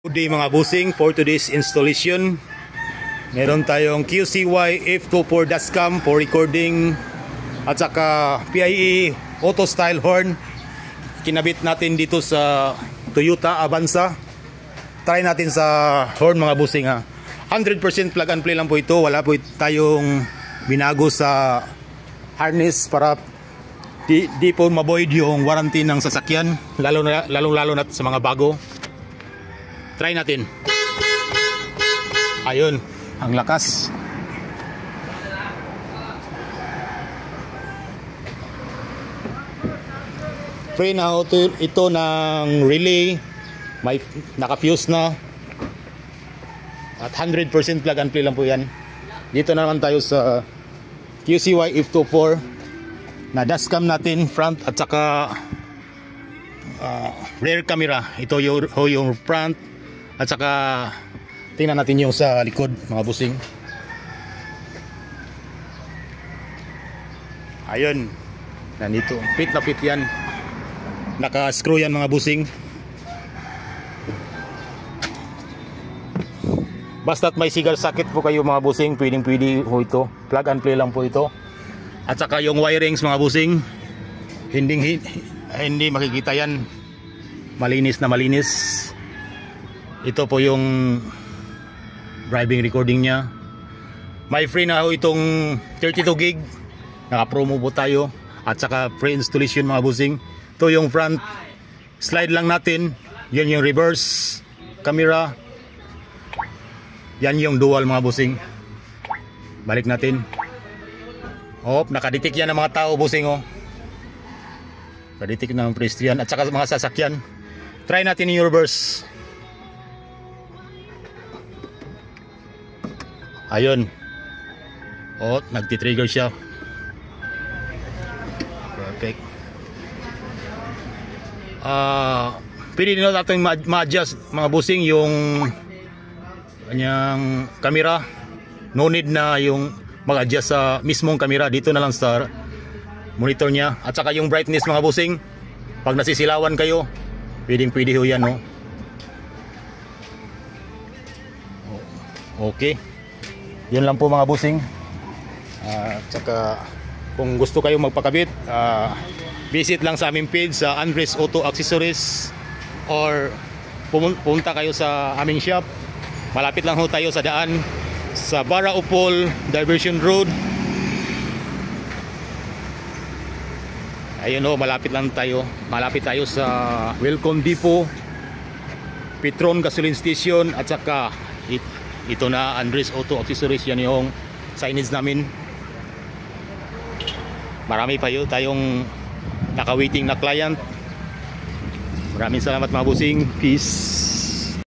Good day mga busing, for today's installation meron tayong QCY F24 dashcam for recording at saka PIE auto style horn. Kinabit natin dito sa Toyota Avanza. Try natin sa horn mga busing ha. 100% plug and play lang po ito. Wala po tayong binago sa harness para di po maboid yung warranty ng sasakyan, lalo na sa mga bago. Try natin. Ayun, ang lakas. Free na ito ng relay. May naka-fuse na. At 100% plug and play lang po yan. Dito naman tayo sa QCY F24 na dashcam natin, front at saka rear camera. Ito yung front. At saka tingnan natin yung sa likod mga busing. Ayun, nandito fit na fit yan. Naka-screw yan mga busing. Basta't may sigal socket po kayo mga busing, pwede ho ito. Plug and play lang po ito. At saka yung wirings mga busing, hindi makikita yan. Malinis na malinis. Ito po yung driving recording niya. May free na ho itong 32 gig. Naka-promo po tayo. At saka free installation mga busing. Ito yung front. Slide lang natin. Yan yung reverse camera. Yan yung dual mga busing. Balik natin. Nakadetect yan ng mga tao busing oh. Nakadetect ng pedestrian at saka mga sasakyan. Try natin yung reverse. Ayun. Nagti-trigger siya. Perfect. Pwede din natin ma-adjust mga busing yung kanyang camera. No need na yung mag-adjust sa mismong camera. Dito na lang sa monitor niya. At saka yung brightness mga busing. Pag nasisilawan kayo, pwede ho yan. No? Okay. Yun lang po mga busing. At saka kung gusto kayo magpakabit, visit lang sa aming page sa Andres Auto Accessories or pumunta kayo sa aming shop. Malapit lang ho tayo sa daan sa Barra Upol Diversion Road. Ayun ho, malapit tayo sa Welcome Depot, Petron Gasoline Station at saka ito na Andres Auto Accessories. Yan yung signage namin. Marami pa tayong naka-waiting na client. Maraming salamat mga busing. Peace.